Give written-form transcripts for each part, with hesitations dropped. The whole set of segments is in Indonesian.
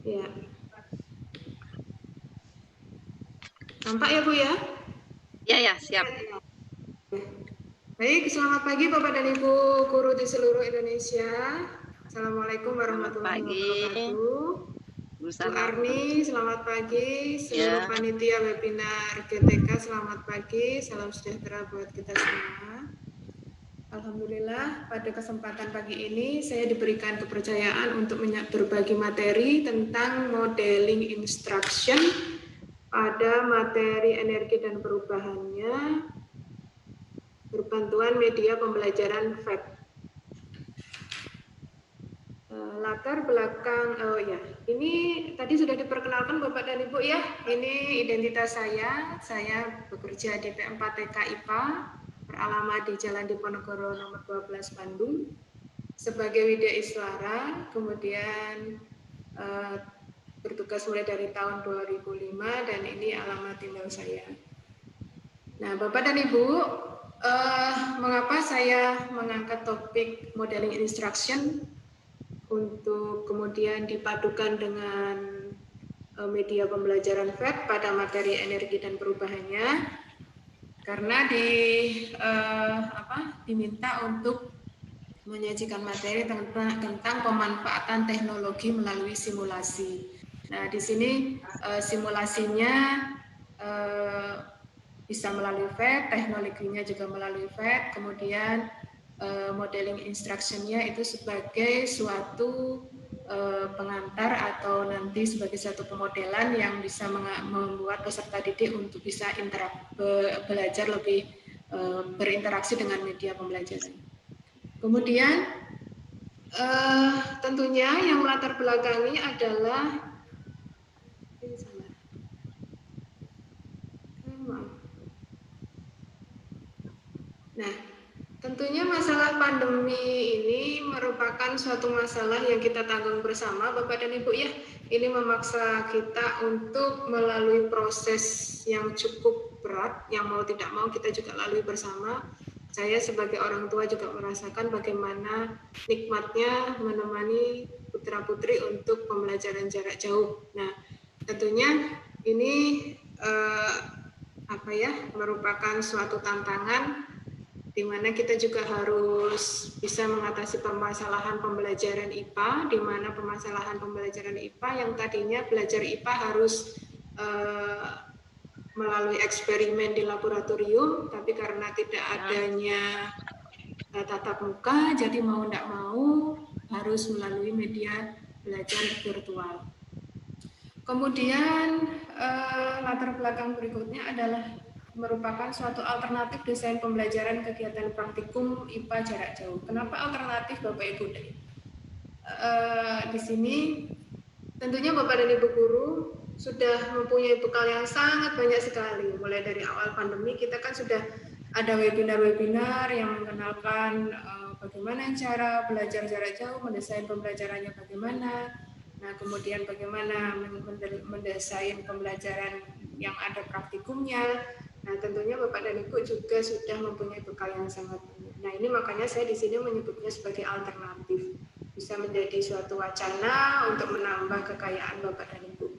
Ya. Nampak ya Bu ya? Ya, siap. Baik, selamat pagi Bapak dan Ibu guru di seluruh Indonesia. Assalamualaikum Selamat warahmatullahi pagi, wabarakatuh. Bu Bu Sama. Arni, selamat pagi. Seluruh Ya, panitia webinar GTK, selamat pagi. Salam sejahtera buat kita semua. Alhamdulillah, pada kesempatan pagi ini saya diberikan kepercayaan untuk berbagi materi tentang modeling instruction pada materi energi dan perubahannya berbantuan media pembelajaran FAB. Latar belakang, oh ya, ini tadi sudah diperkenalkan Bapak dan Ibu ya. Ini identitas saya bekerja di P4TK IPA, beralamat di Jalan Diponegoro nomor 12 Bandung, sebagai Widya Iswara, kemudian bertugas mulai dari tahun 2005 dan ini alamat email saya. Nah, Bapak dan Ibu, mengapa saya mengangkat topik modeling instruction untuk kemudian dipadukan dengan media pembelajaran FAB pada materi energi dan perubahannya, karena diminta untuk menyajikan materi tentang pemanfaatan teknologi melalui simulasi. Nah, di sini simulasinya bisa melalui FAB, teknologinya juga melalui FAB, kemudian modeling instruction-nya itu sebagai suatu pengantar atau nanti sebagai suatu pemodelan yang bisa membuat peserta didik untuk bisa belajar lebih berinteraksi dengan media pembelajaran. Kemudian tentunya yang melatar belakangi adalah Nah, tentunya masalah pandemi ini merupakan suatu masalah yang kita tanggung bersama, Bapak dan Ibu ya. Ini memaksa kita untuk melalui proses yang cukup berat, yang mau tidak mau kita juga lalui bersama. Saya sebagai orang tua juga merasakan bagaimana nikmatnya menemani putra-putri untuk pembelajaran jarak jauh. Nah, tentunya ini merupakan suatu tantangan di mana kita juga harus bisa mengatasi permasalahan pembelajaran IPA, di mana permasalahan pembelajaran IPA yang tadinya belajar IPA harus melalui eksperimen di laboratorium, tapi karena tidak adanya tatap muka, jadi mau tidak mau harus melalui media belajar virtual. Kemudian latar belakang berikutnya adalah merupakan suatu alternatif desain pembelajaran kegiatan praktikum IPA jarak jauh. Kenapa alternatif Bapak Ibu? Di sini tentunya Bapak dan Ibu guru sudah mempunyai bekal yang sangat banyak sekali. Mulai dari awal pandemi kita kan sudah ada webinar-webinar yang mengenalkan bagaimana cara belajar jarak jauh, mendesain pembelajarannya bagaimana. Nah, kemudian bagaimana mendesain pembelajaran yang ada praktikumnya. Nah, tentunya Bapak dan Ibu juga sudah mempunyai bekal yang sangat banyak. Nah, ini makanya saya di sini menyebutnya sebagai alternatif. Bisa menjadi suatu wacana untuk menambah kekayaan Bapak dan Ibu.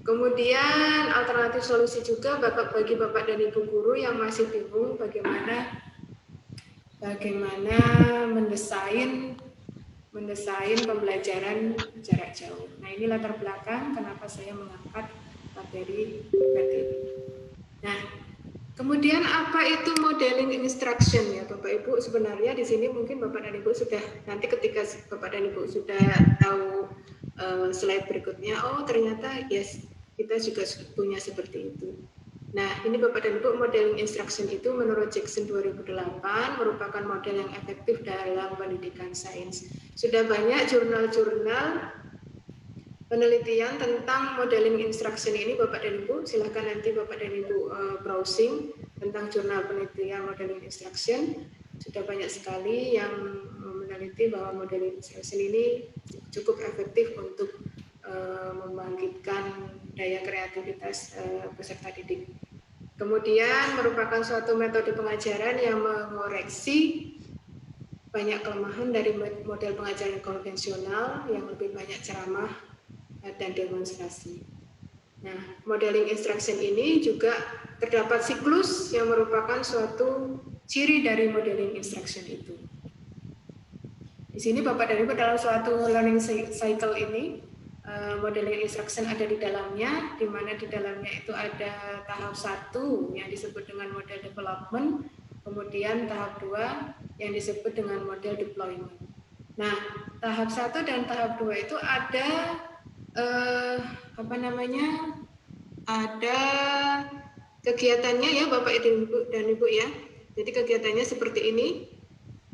Kemudian alternatif solusi juga bagi Bapak dan Ibu guru yang masih bingung bagaimana mendesain pembelajaran jarak jauh. Nah, ini latar belakang kenapa saya mengangkat materi ini. Nah, kemudian apa itu modeling instruction ya Bapak Ibu? Sebenarnya di sini mungkin Bapak dan Ibu sudah, nanti ketika Bapak dan Ibu sudah tahu slide berikutnya, oh ternyata yes, kita juga punya seperti itu. Nah, ini Bapak dan Ibu, modeling instruction itu menurut Jackson 2008 merupakan model yang efektif dalam pendidikan sains. Sudah banyak jurnal-jurnal penelitian tentang modeling instruction ini Bapak dan Ibu, silakan nanti Bapak dan Ibu browsing tentang jurnal penelitian modeling instruction. Sudah banyak sekali yang meneliti bahwa modeling instruction ini cukup efektif untuk membangkitkan daya kreativitas peserta didik. Kemudian merupakan suatu metode pengajaran yang mengoreksi banyak kelemahan dari model pengajaran konvensional yang lebih banyak ceramah dan demonstrasi. Nah, modeling instruction ini juga terdapat siklus yang merupakan suatu ciri dari modeling instruction itu. Di sini Bapak dan Ibu dalam suatu learning cycle ini, modeling instruction ada di dalamnya, di mana di dalamnya itu ada tahap 1 yang disebut dengan model development, kemudian tahap 2 yang disebut dengan model deployment. Nah, tahap 1 dan tahap 2 itu ada ada kegiatannya ya Bapak dan Ibu ya. Jadi kegiatannya seperti ini.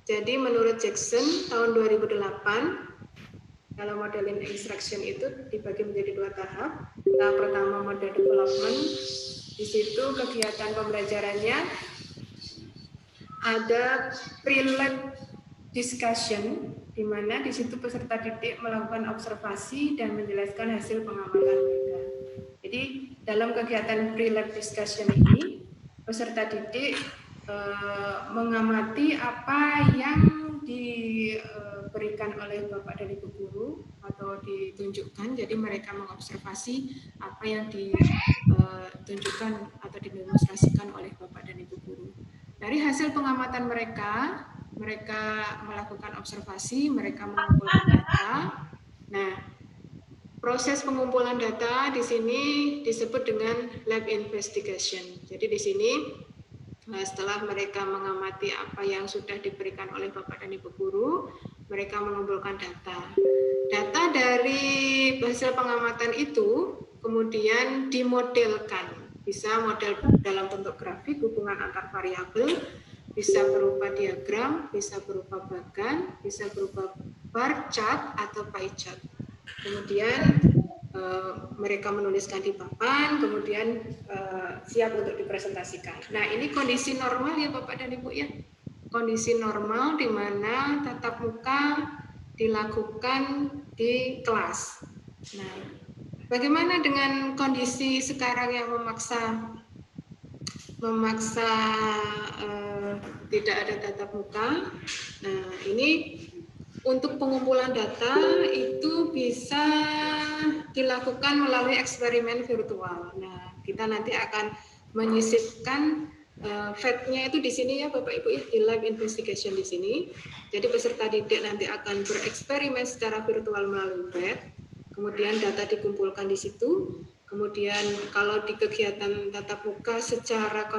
Jadi menurut Jackson tahun 2008 dalam modeling instruction itu dibagi menjadi 2 tahap. Tahap pertama model development. Di situ kegiatan pembelajarannya ada pre-learn discussion, di mana di situ peserta didik melakukan observasi dan menjelaskan hasil pengamatan mereka. Jadi dalam kegiatan pre-learn discussion ini, peserta didik mengamati apa yang diberikan oleh Bapak dan Ibu guru atau ditunjukkan. Jadi mereka mengobservasi apa yang ditunjukkan atau didemonstrasikan oleh Bapak dan Ibu guru. Dari hasil pengamatan mereka melakukan observasi, mereka mengumpulkan data. Nah, proses pengumpulan data di sini disebut dengan lab investigation. Jadi di sini setelah mereka mengamati apa yang sudah diberikan oleh Bapak dan Ibu guru, mereka mengumpulkan data. Data dari hasil pengamatan itu kemudian dimodelkan. Bisa model dalam bentuk grafik hubungan antar variabel, bisa berupa diagram, bisa berupa bagan, bisa berupa bar chart atau pie chart. Kemudian mereka menuliskan di papan, kemudian siap untuk dipresentasikan. Nah, ini kondisi normal ya Bapak dan Ibu ya. Kondisi normal di mana tatap muka dilakukan di kelas. Nah, bagaimana dengan kondisi sekarang yang memaksa tidak ada tatap muka? Nah, ini untuk pengumpulan data itu bisa dilakukan melalui eksperimen virtual. Nah, kita nanti akan menyisipkan FAT-nya itu di sini ya Bapak Ibu ya, di lab investigation di sini. Jadi peserta didik nanti akan bereksperimen secara virtual melalui FAT. Kemudian data dikumpulkan di situ. Kemudian kalau di kegiatan tatap muka secara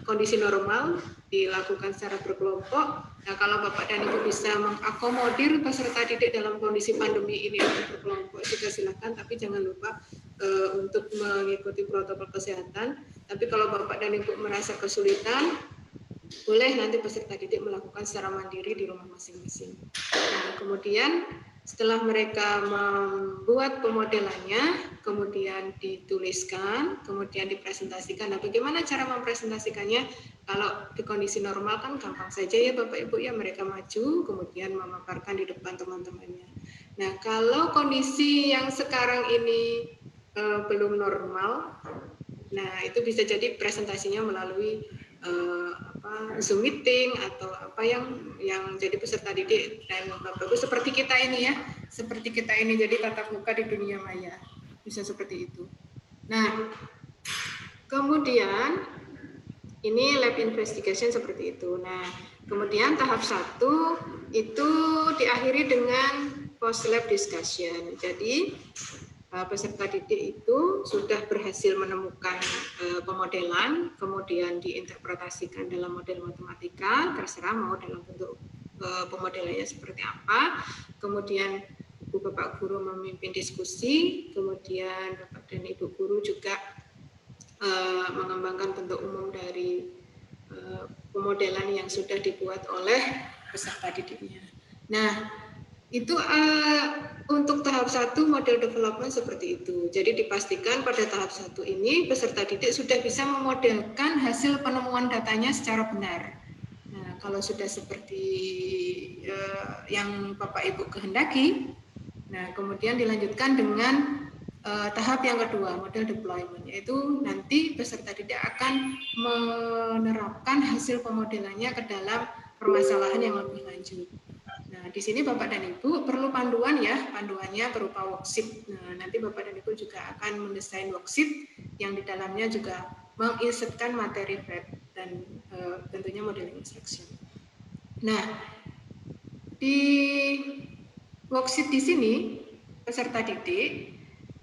kondisi normal dilakukan secara berkelompok. Nah, kalau Bapak dan Ibu bisa mengakomodir peserta didik dalam kondisi pandemi ini untuk berkelompok juga silakan, tapi jangan lupa untuk mengikuti protokol kesehatan. Tapi kalau Bapak dan Ibu merasa kesulitan, boleh nanti peserta didik melakukan secara mandiri di rumah masing-masing. Nah, kemudian setelah mereka membuat pemodelannya, kemudian dituliskan, kemudian dipresentasikan. Nah, bagaimana cara mempresentasikannya? Kalau di kondisi normal kan gampang saja ya Bapak Ibu ya, mereka maju, kemudian memaparkan di depan teman-temannya. Nah, kalau kondisi yang sekarang ini belum normal, nah itu bisa jadi presentasinya melalui Zoom meeting atau apa yang jadi peserta didik dan Bapak Ibu seperti kita ini ya, seperti kita ini, jadi tatap muka di dunia maya, bisa seperti itu. Nah, kemudian ini lab investigation seperti itu. Nah, kemudian tahap 1 itu diakhiri dengan post lab discussion. Jadi peserta didik itu sudah berhasil menemukan pemodelan, kemudian diinterpretasikan dalam model matematika, terserah mau dalam bentuk pemodelannya seperti apa. Kemudian Ibu Bapak Guru memimpin diskusi, kemudian Bapak dan Ibu Guru juga mengembangkan bentuk umum dari pemodelan yang sudah dibuat oleh peserta didiknya. Nah, itu untuk tahap 1 model development seperti itu. Jadi dipastikan pada tahap 1 ini peserta didik sudah bisa memodelkan hasil penemuan datanya secara benar. Nah, kalau sudah seperti yang Bapak Ibu kehendaki, nah kemudian dilanjutkan dengan tahap yang kedua, model deployment, yaitu nanti peserta didik akan menerapkan hasil pemodelannya ke dalam permasalahan yang lebih lanjut. Nah, Nah, di sini Bapak dan Ibu perlu panduan ya, panduannya berupa worksheet. Nah, nanti Bapak dan Ibu juga akan mendesain worksheet yang di dalamnya juga menginsertkan materi FET dan tentunya modeling instruction. Nah, di worksheet di sini peserta didik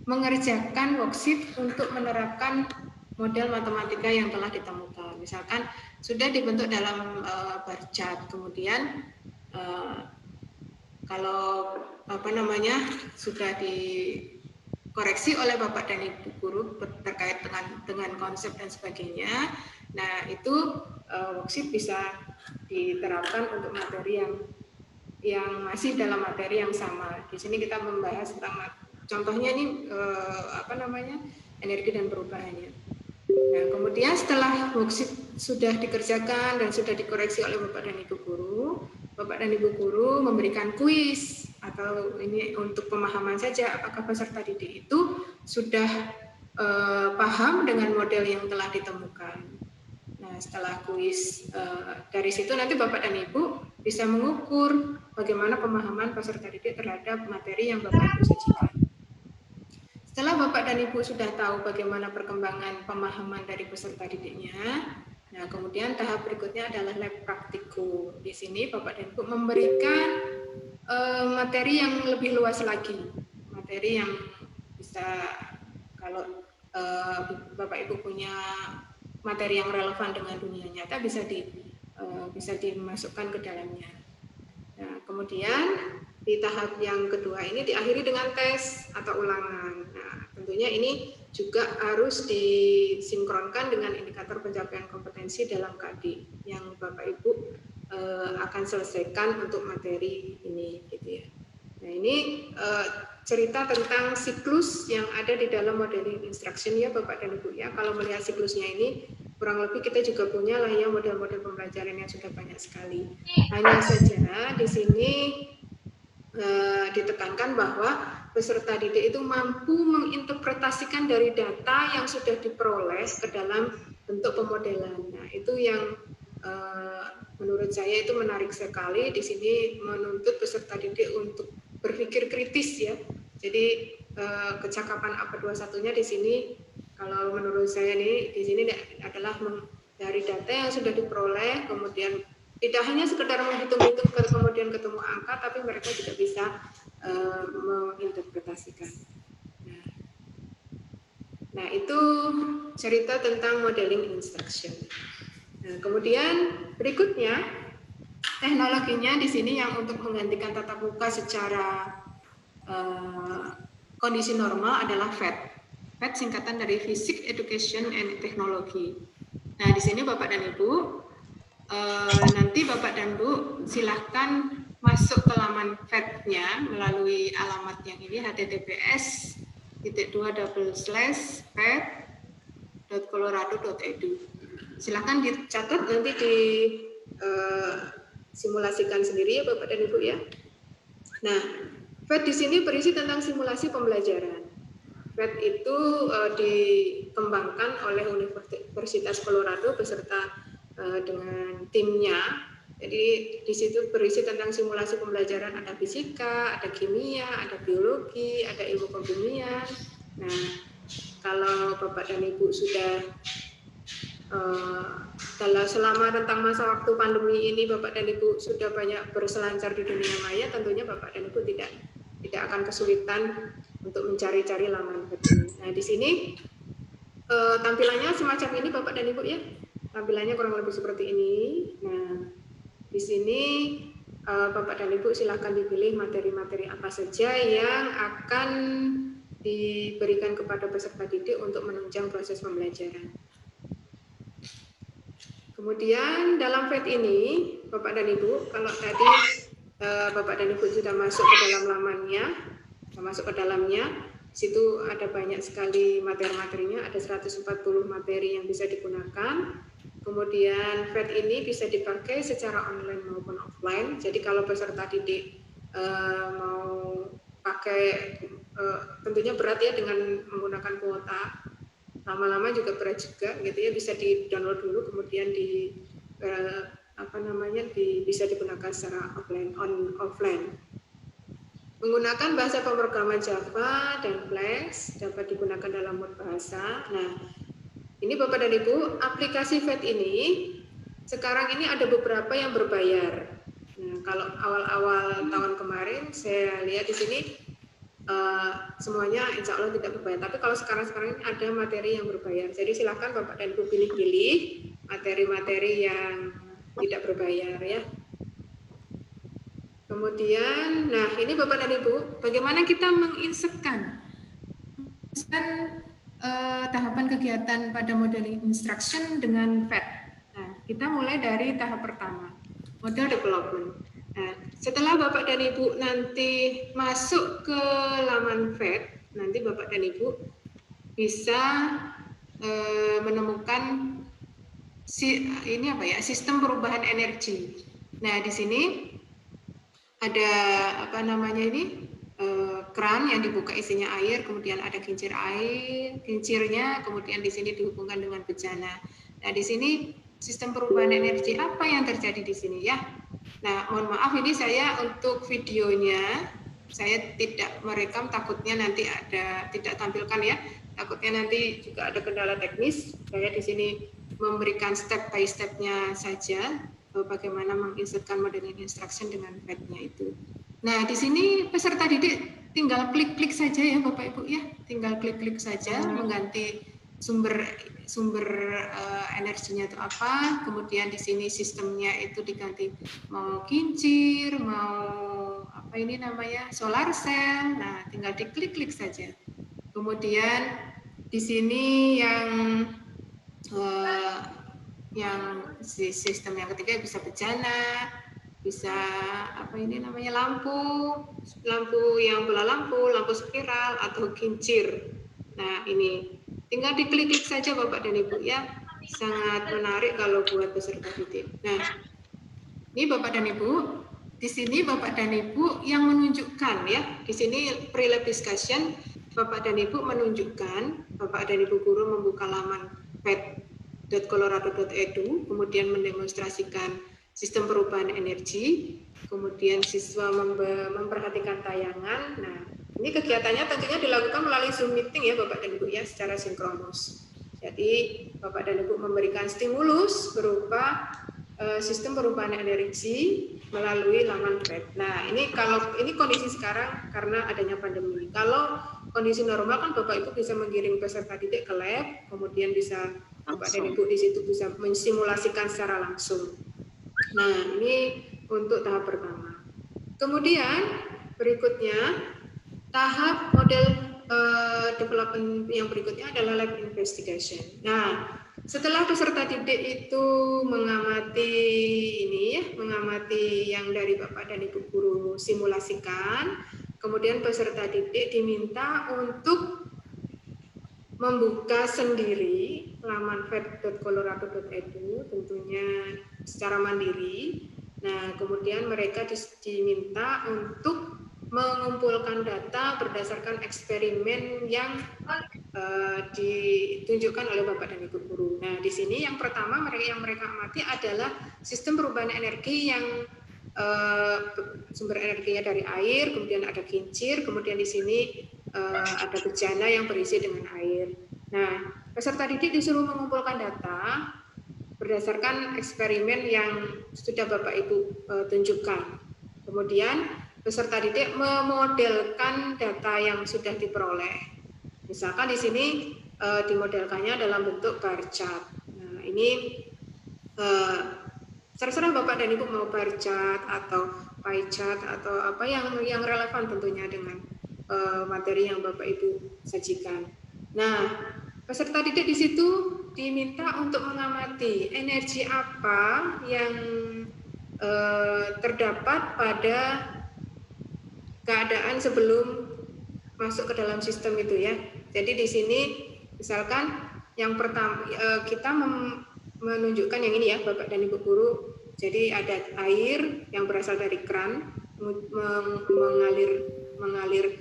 mengerjakan worksheet untuk menerapkan model matematika yang telah ditemukan. Misalkan sudah dibentuk dalam bar chart, kemudian kalau sudah dikoreksi oleh Bapak dan Ibu guru terkait dengan konsep dan sebagainya. Nah, itu worksheet bisa diterapkan untuk materi yang masih dalam materi yang sama. Di sini kita membahas tentang contohnya ini energi dan perubahannya. Nah, kemudian setelah worksheet sudah dikerjakan dan sudah dikoreksi oleh Bapak dan Ibu guru, Bapak dan Ibu guru memberikan kuis atau ini untuk pemahaman saja apakah peserta didik itu sudah paham dengan model yang telah ditemukan. Nah, setelah kuis dari situ nanti Bapak dan Ibu bisa mengukur bagaimana pemahaman peserta didik terhadap materi yang Bapak Ibu sajikan. Setelah Bapak dan Ibu sudah tahu bagaimana perkembangan pemahaman dari peserta didiknya, nah kemudian tahap berikutnya adalah lab praktikum. Di sini Bapak dan Ibu memberikan materi yang lebih luas lagi, materi yang bisa kalau Bapak Ibu punya materi yang relevan dengan dunia nyata bisa dimasukkan ke dalamnya. Nah, kemudian di tahap yang kedua ini diakhiri dengan tes atau ulangan. Nah, tentunya ini juga harus disinkronkan dengan indikator pencapaian kompetensi dalam KD yang Bapak Ibu akan selesaikan untuk materi ini, gitu ya. Nah, ini cerita tentang siklus yang ada di dalam modeling instruction ya Bapak dan Ibu ya. Kalau melihat siklusnya ini kurang lebih kita juga punya lah ya model-model pembelajaran yang sudah banyak sekali. Hanya saja di sini ditekankan bahwa peserta didik itu mampu menginterpretasikan dari data yang sudah diperoleh ke dalam bentuk pemodelan. Nah, itu yang menurut saya itu menarik sekali. Di sini menuntut peserta didik untuk berpikir kritis ya. Jadi kecakapan AP21-nya di sini kalau menurut saya di sini adalah dari data yang sudah diperoleh, kemudian tidak hanya sekedar menghitung-hitung kemudian ketemu angka, tapi mereka juga bisa menginterpretasikan. Nah, itu cerita tentang modeling instruction. Nah, kemudian berikutnya teknologinya di sini yang untuk menggantikan tatap muka secara kondisi normal adalah FET. FET singkatan dari Physics Education and Technology. Nah, di sini Bapak dan Ibu nanti Bapak dan Bu silahkan masuk ke laman FET-nya melalui alamat yang ini https://fet.colorado.edu. Silahkan dicatat nanti di simulasikan sendiri ya Bapak dan Ibu ya. Nah, FET di sini berisi tentang simulasi pembelajaran. FET itu dikembangkan oleh Universitas Colorado beserta dengan timnya. Jadi di situ berisi tentang simulasi pembelajaran, ada fisika, ada kimia, ada biologi, ada ilmu kebumian. Nah, kalau Bapak dan Ibu sudah selama tentang masa waktu pandemi ini Bapak dan Ibu sudah banyak berselancar di dunia maya, tentunya Bapak dan Ibu tidak akan kesulitan untuk mencari-cari laman FET ini. Nah, di sini tampilannya semacam ini Bapak dan Ibu ya. Tampilannya kurang lebih seperti ini. Nah, di sini Bapak dan Ibu silakan dipilih materi-materi apa saja yang akan diberikan kepada peserta didik untuk menunjang proses pembelajaran. Kemudian dalam FET ini, Bapak dan Ibu, kalau tadi Bapak dan Ibu sudah masuk ke dalam lamannya, masuk ke dalamnya, situ ada banyak sekali materi-materinya, ada 140 materi yang bisa digunakan. Kemudian FET ini bisa dipakai secara online maupun offline. Jadi kalau peserta didik mau pakai, tentunya berat ya dengan menggunakan kuota. Lama-lama juga berat juga, gitu ya. Bisa di download dulu, kemudian bisa digunakan secara offline. Menggunakan bahasa pemrograman Java dan Flash dapat digunakan dalam mode bahasa. Nah, ini Bapak dan Ibu, aplikasi FET ini sekarang ini ada beberapa yang berbayar. Nah, kalau awal-awal tahun kemarin saya lihat di sini semuanya insya Allah tidak berbayar. Tapi kalau sekarang ini ada materi yang berbayar. Jadi silakan Bapak dan Ibu pilih-pilih materi-materi yang tidak berbayar ya. Kemudian, nah ini Bapak dan Ibu, bagaimana kita menginsertkan tahapan kegiatan pada modeling instruction dengan FET. Nah, kita mulai dari tahap pertama, model development. Nah, setelah Bapak dan Ibu nanti masuk ke laman FET, nanti Bapak dan Ibu bisa menemukan sistem perubahan energi. Nah, di sini ada keran yang dibuka isinya air, kemudian ada kincir air, kincirnya kemudian di sini dihubungkan dengan bejana. Nah, di sini sistem perubahan energi apa yang terjadi di sini ya? Nah, mohon maaf ini saya untuk videonya saya tidak merekam, takutnya nanti tidak tampilkan ya. Takutnya nanti juga ada kendala teknis. Saya di sini memberikan step by step-nya saja bagaimana menginsertkan modeling instruction dengan FET-nya itu. Nah, di sini peserta didik tinggal klik-klik saja ya Bapak Ibu ya, tinggal klik-klik saja mengganti sumber energinya itu apa, kemudian di sini sistemnya itu diganti mau kincir, mau solar cell. Nah, tinggal diklik-klik saja. Kemudian di sini yang sistem yang ketiga bisa bejana, bisa lampu yang bola lampu spiral atau kincir. Nah, ini tinggal diklik-klik saja Bapak dan Ibu ya. Sangat menarik kalau buat peserta didik. Nah, ini Bapak dan Ibu, di sini Bapak dan Ibu yang menunjukkan ya. Di sini pre-lab discussion Bapak dan Ibu menunjukkan, Bapak dan Ibu guru membuka laman pet.colorado.edu, kemudian mendemonstrasikan sistem perubahan energi, kemudian siswa memperhatikan tayangan. Nah, ini kegiatannya tentunya dilakukan melalui Zoom meeting ya Bapak dan Ibu ya, secara sinkronus. Jadi Bapak dan Ibu memberikan stimulus berupa sistem perubahan energi melalui laman FET. Nah, ini kondisi sekarang karena adanya pandemi. Kalau kondisi normal kan Bapak Ibu bisa mengirim peserta didik ke lab, kemudian bisa Bapak dan Ibu di situ bisa mensimulasikan secara langsung. Nah, ini untuk tahap pertama. Kemudian berikutnya tahap model development yang berikutnya adalah lab investigation. Nah, setelah peserta didik itu mengamati yang dari Bapak dan Ibu guru simulasikan, kemudian peserta didik diminta untuk membuka sendiri laman vet.colorado.edu, tentunya secara mandiri. Nah, kemudian mereka diminta untuk mengumpulkan data berdasarkan eksperimen yang ditunjukkan oleh Bapak dan Ibu guru. Nah, di sini yang pertama mereka amati adalah sistem perubahan energi yang sumber energinya dari air, kemudian ada kincir, kemudian di sini ada bejana yang berisi dengan air. Nah, peserta didik disuruh mengumpulkan data berdasarkan eksperimen yang sudah Bapak Ibu tunjukkan. Kemudian peserta didik memodelkan data yang sudah diperoleh. Misalkan di sini dimodelkannya dalam bentuk bar chart. Nah, ini terserah Bapak dan Ibu mau bar chart atau pie chart atau apa yang relevan tentunya dengan materi yang Bapak Ibu sajikan. Nah, peserta didik di situ diminta untuk mengamati energi apa yang terdapat pada keadaan sebelum masuk ke dalam sistem itu ya. Jadi di sini misalkan yang pertama kita menunjukkan yang ini ya Bapak dan Ibu guru. Jadi ada air yang berasal dari keran mengalir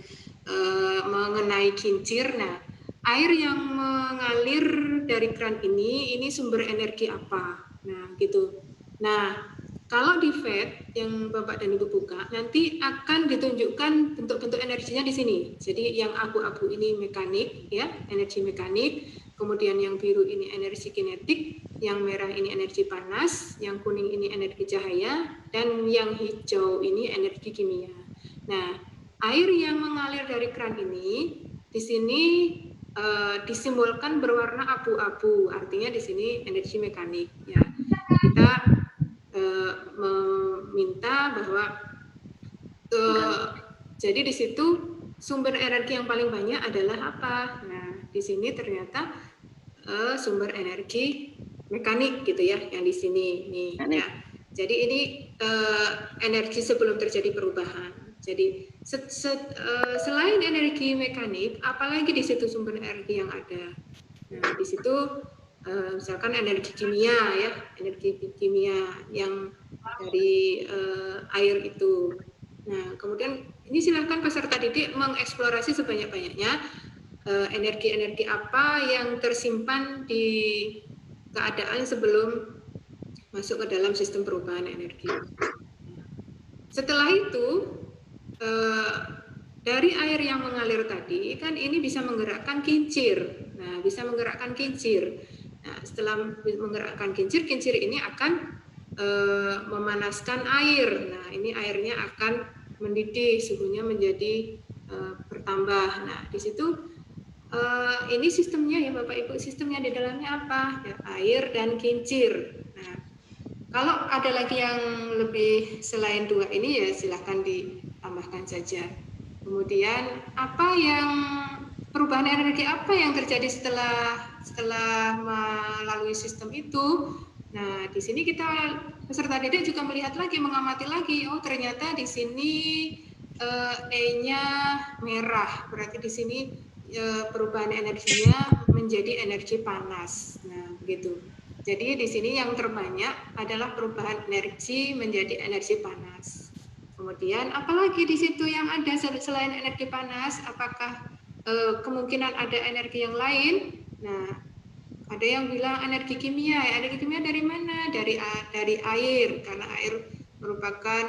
mengenai kincir. Nah, air yang mengalir dari keran ini sumber energi apa? Nah, gitu. Nah, kalau di FET yang Bapak dan Ibu buka, nanti akan ditunjukkan bentuk-bentuk energinya di sini. Jadi yang abu-abu ini mekanik, ya, energi mekanik. Kemudian yang biru ini energi kinetik, yang merah ini energi panas, yang kuning ini energi cahaya, dan yang hijau ini energi kimia. Nah, air yang mengalir dari keran ini di sini disimbolkan berwarna abu-abu, artinya di sini energi mekanik. Ya, kita meminta bahwa jadi di situ sumber energi yang paling banyak adalah apa? Nah, di sini ternyata sumber energi mekanik gitu ya, yang di sini nih ya. Jadi ini energi sebelum terjadi perubahan. Jadi selain energi mekanik, apalagi di situ sumber energi yang ada. Nah, di situ misalkan energi kimia ya, energi kimia yang dari air itu. Nah, kemudian ini silakan peserta didik mengeksplorasi sebanyak-banyaknya energi-energi apa yang tersimpan di keadaan sebelum masuk ke dalam sistem perubahan energi. Setelah itu, dari air yang mengalir tadi, kan ini bisa menggerakkan kincir. Nah, bisa menggerakkan kincir. Nah, setelah menggerakkan kincir, kincir ini akan memanaskan air. Nah, ini airnya akan mendidih, suhunya menjadi bertambah. Nah, di situ ini sistemnya ya Bapak Ibu, sistemnya di dalamnya apa? Ya, air dan kincir. Nah, kalau ada lagi yang lebih selain dua ini ya silahkan ditambahkan saja. Kemudian apa yang perubahan energi apa yang terjadi setelah melalui sistem itu? Nah, di sini kita peserta didik juga melihat lagi, mengamati lagi. Oh, ternyata di sini E-nya merah. Berarti di sini perubahan energinya menjadi energi panas. Nah, begitu. Jadi di sini yang terbanyak adalah perubahan energi menjadi energi panas. Kemudian apalagi di situ yang ada selain energi panas, apakah kemungkinan ada energi yang lain? Nah, ada yang bilang energi kimia. Energi kimia dari mana? Dari air, karena air merupakan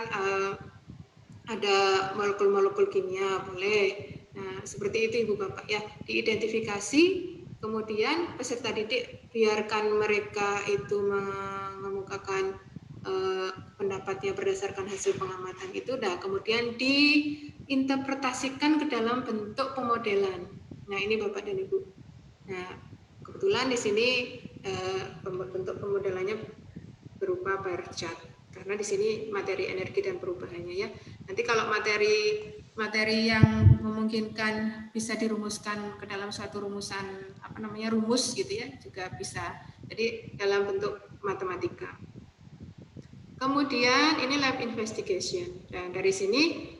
ada molekul-molekul kimia, boleh. Nah, seperti itu Ibu Bapak ya, diidentifikasi, kemudian peserta didik biarkan mereka itu mengemukakan pendapatnya berdasarkan hasil pengamatan itu, nah kemudian diinterpretasikan ke dalam bentuk pemodelan. Nah, ini Bapak dan Ibu. Nah, kebetulan di sini bentuk pemodelannya berupa bar chart, karena di sini materi energi dan perubahannya ya. Nanti kalau materi yang memungkinkan bisa dirumuskan ke dalam suatu rumusan rumus gitu ya, juga bisa. Jadi dalam bentuk matematika. Kemudian ini lab investigation. Dan dari sini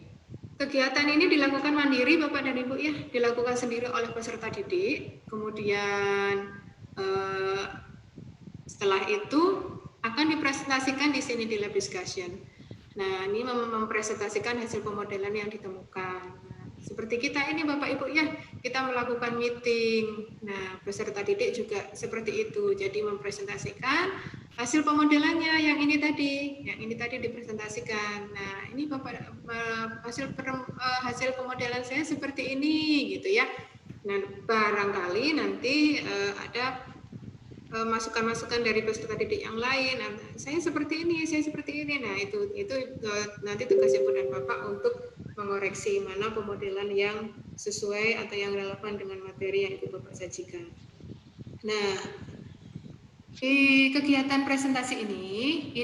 kegiatan ini dilakukan mandiri Bapak dan Ibu ya, dilakukan sendiri oleh peserta didik. Kemudian setelah itu akan dipresentasikan di sini di lab discussion. Nah, ini mempresentasikan hasil pemodelan yang ditemukan. Nah, seperti kita ini Bapak Ibu ya, kita melakukan meeting. Nah, peserta didik juga seperti itu. Jadi mempresentasikan hasil pemodelannya yang ini tadi dipresentasikan. Nah, ini Bapak hasil pemodelan saya seperti ini gitu ya. Nah, barangkali nanti ada masukan-masukan dari peserta didik yang lain. Nah, saya seperti ini. Nah, itu nanti tugas Ibu dan Bapak untuk mengoreksi mana pemodelan yang sesuai atau yang relevan dengan materi yang Ibu Bapak sajikan. Nah, di kegiatan presentasi ini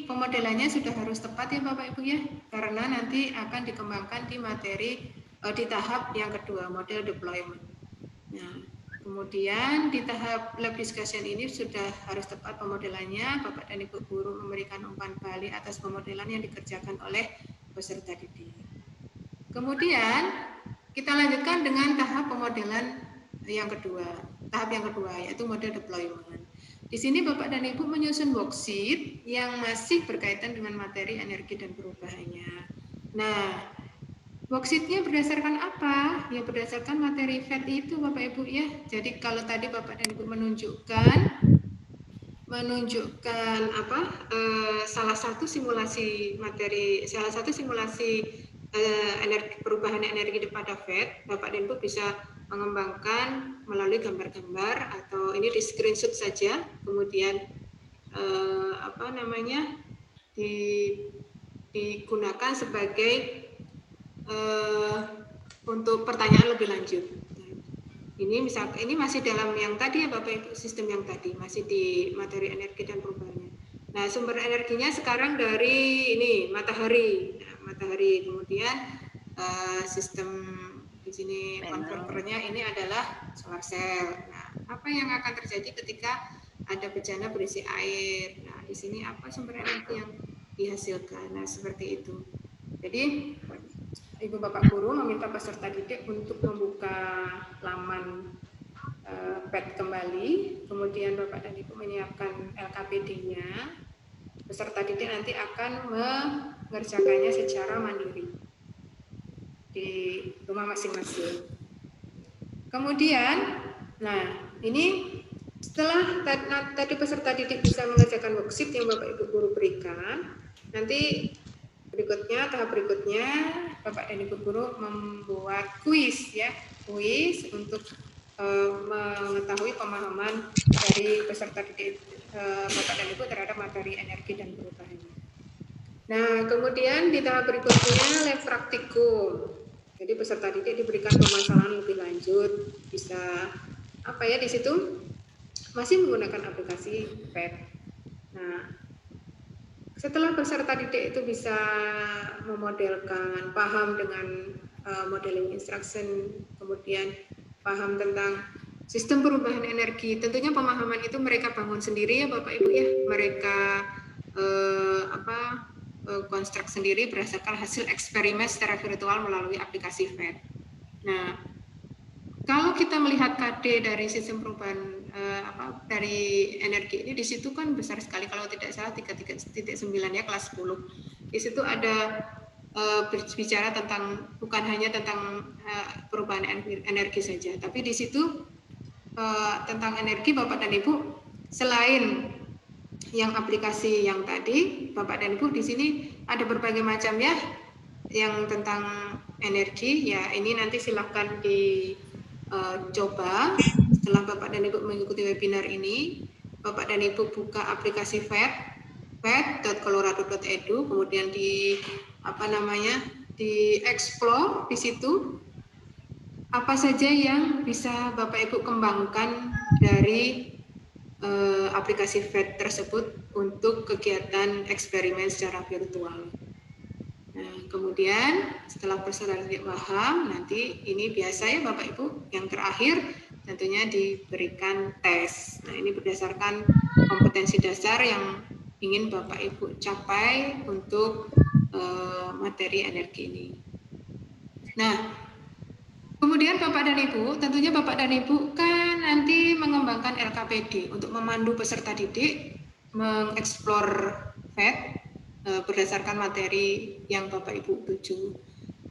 pemodelannya sudah harus tepat ya Bapak Ibu ya, karena nanti akan dikembangkan di materi di tahap yang kedua, model deployment. Nah, kemudian di tahap lab discussion ini sudah harus tepat pemodelannya. Bapak dan Ibu guru memberikan umpan balik atas pemodelan yang dikerjakan oleh peserta didik. Kemudian kita lanjutkan dengan tahap pemodelan yang kedua. Tahap yang kedua yaitu model deployment. Di sini Bapak dan Ibu menyusun worksheet yang masih berkaitan dengan materi energi dan perubahannya. Nah, worksheetnya berdasarkan apa? Ya berdasarkan materi FET itu Bapak Ibu ya. Jadi kalau tadi Bapak dan Ibu menunjukkan menunjukkan salah satu simulasi perubahan energi pada FET. Bapak dan Ibu bisa mengembangkan melalui gambar-gambar atau ini di screenshot saja, kemudian digunakan sebagai untuk pertanyaan lebih lanjut. Ini masih dalam yang tadi ya Bapak Ibu, sistem yang tadi masih di materi energi dan perubahannya. Nah, sumber energinya sekarang dari ini matahari. Nah, matahari, kemudian sistem di sini konverternya ini adalah solar cell. Nah, apa yang akan terjadi ketika ada bejana berisi air? Nah, di sini apa sumber energi yang dihasilkan? Nah, seperti itu. Jadi Ibu Bapak Guru meminta peserta didik untuk membuka laman PET kembali, kemudian Bapak dan Ibu menyiapkan LKPD-nya. Peserta didik nanti akan mengerjakannya secara mandiri di rumah masing-masing. Kemudian, nah ini setelah tadi peserta didik bisa mengerjakan worksheet yang Bapak Ibu Guru berikan, nanti tahap berikutnya Bapak dan Ibu Guru membuat kuis untuk mengetahui pemahaman dari peserta didik Bapak dan Ibu terhadap materi energi dan perubahannya. Nah, kemudian di tahap berikutnya lab praktikum. Jadi peserta didik diberikan pemasaran lebih lanjut, bisa di situ masih menggunakan aplikasi PET. Nah, setelah peserta didik itu bisa memodelkan, paham dengan modeling instruction, kemudian paham tentang sistem perubahan energi. Tentunya pemahaman itu mereka bangun sendiri ya Bapak Ibu ya. Mereka konstruk sendiri berdasarkan hasil eksperimen secara virtual melalui aplikasi FET. Nah, kalau kita melihat KD dari sistem perubahan dari energi ini, di situ kan besar sekali, kalau tidak salah 3.9 ya, kelas 10. Di situ ada berbicara tentang bukan hanya tentang perubahan energi saja, tapi di situ tentang energi Bapak dan Ibu, selain yang aplikasi yang tadi Bapak dan Ibu, di sini ada berbagai macam ya yang tentang energi ya. Ini nanti silakan coba setelah Bapak dan Ibu mengikuti webinar ini. Bapak dan Ibu buka aplikasi pet.colorado.edu, kemudian di explore di situ apa saja yang bisa Bapak Ibu kembangkan dari aplikasi FET tersebut untuk kegiatan eksperimen secara virtual. Nah, kemudian setelah peserta didik paham, nanti ini biasa ya Bapak Ibu, yang terakhir tentunya diberikan tes. Nah, ini berdasarkan kompetensi dasar yang ingin Bapak Ibu capai untuk materi energi ini. Nah, kemudian Bapak dan Ibu, tentunya Bapak dan Ibu kan nanti mengembangkan LKPD untuk memandu peserta didik mengeksplor FET berdasarkan materi yang Bapak Ibu tuju.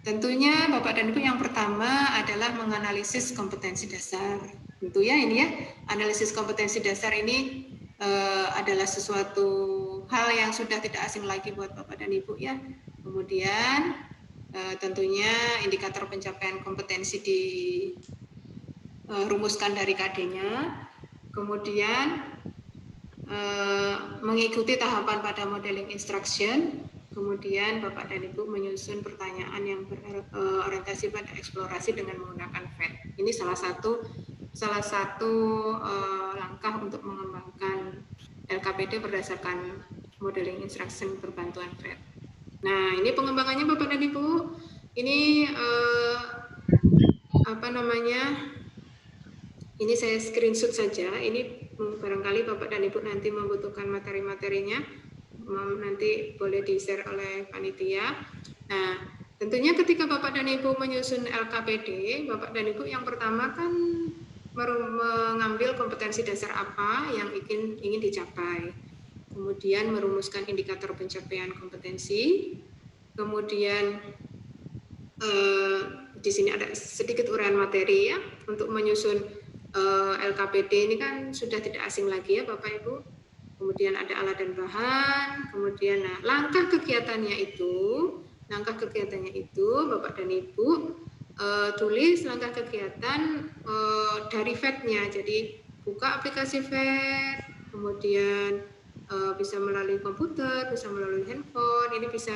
Tentunya Bapak dan Ibu yang pertama adalah menganalisis kompetensi dasar. Tentu ya ini ya, analisis kompetensi dasar ini adalah sesuatu hal yang sudah tidak asing lagi buat Bapak dan Ibu ya. Kemudian tentunya indikator pencapaian kompetensi dirumuskan dari KD-nya. Kemudian mengikuti tahapan pada modeling instruction, kemudian Bapak dan Ibu menyusun pertanyaan yang berorientasi pada eksplorasi dengan menggunakan FET. Ini salah satu langkah untuk mengembangkan LKPD berdasarkan modeling instruction berbantuan FET. Nah, ini pengembangannya Bapak dan Ibu. Ini ini saya screenshot saja. Ini barangkali Bapak dan Ibu nanti membutuhkan materi-materinya, nanti boleh di-share oleh panitia. Nah, tentunya ketika Bapak dan Ibu menyusun LKPD, Bapak dan Ibu yang pertama kan mengambil kompetensi dasar apa yang ingin dicapai. Kemudian merumuskan indikator pencapaian kompetensi. Kemudian di sini ada sedikit uraian materi ya untuk menyusun LKPD ini kan sudah tidak asing lagi ya Bapak Ibu. kemudian ada alat dan bahan, kemudian langkah kegiatannya itu Bapak dan Ibu tulis langkah kegiatan dari FED-nya. Jadi buka aplikasi FED, kemudian bisa melalui komputer, bisa melalui handphone, ini bisa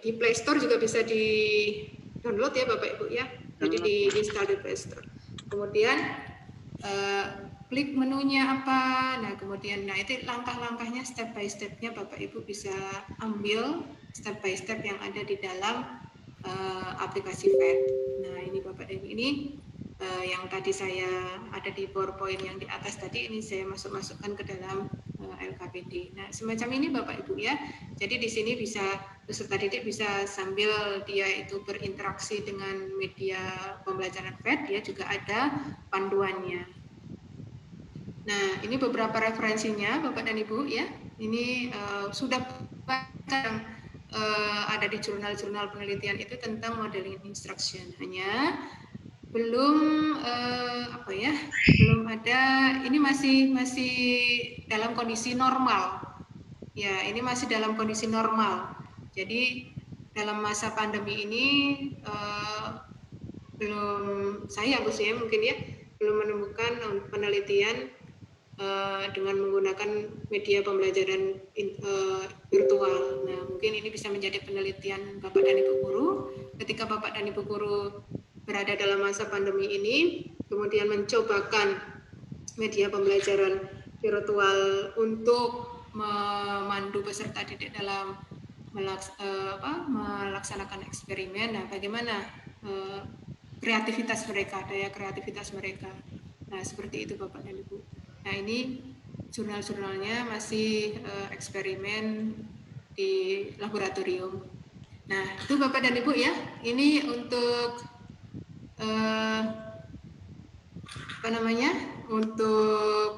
di Play Store juga bisa di download ya Bapak Ibu ya, jadi diinstal di Play Store. Kemudian klik menunya apa, kemudian itu langkah-langkahnya step by stepnya Bapak Ibu bisa ambil step by step yang ada di dalam aplikasi FED. Nah ini Bapak Ibu, ini yang tadi saya ada di PowerPoint yang di atas tadi, ini saya masukkan ke dalam LKPD. Nah semacam ini Bapak Ibu ya, jadi di sini bisa peserta didik bisa sambil dia itu berinteraksi dengan media pembelajaran FED, dia juga ada panduannya. Nah, ini beberapa referensinya Bapak dan Ibu ya. Ini sudah ada di jurnal-jurnal penelitian itu tentang modeling instruction. Hanya belum belum ada, ini masih dalam kondisi normal. Ya, ini masih dalam kondisi normal. Jadi dalam masa pandemi ini belum, saya mungkin ya belum menemukan penelitian dengan menggunakan media pembelajaran virtual. Nah, mungkin ini bisa menjadi penelitian Bapak dan Ibu guru. Ketika Bapak dan Ibu guru berada dalam masa pandemi ini, kemudian mencobakan media pembelajaran virtual untuk memandu peserta didik dalam melaksanakan eksperimen. Nah, bagaimana kreativitas mereka, daya kreativitas mereka. Nah, seperti itu Bapak dan Ibu. Nah, ini jurnal-jurnalnya masih eksperimen di laboratorium. Nah, itu Bapak dan Ibu ya. Ini untuk untuk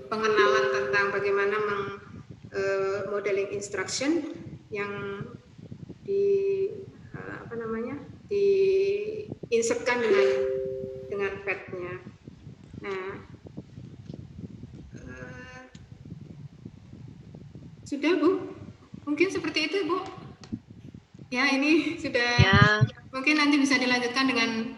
pengenalan tentang bagaimana modeling instruction yang diinsertkan dengan FED-nya. Nah, sudah Bu, mungkin seperti itu Bu. Ya, ini sudah. Ya. Mungkin nanti bisa dilanjutkan dengan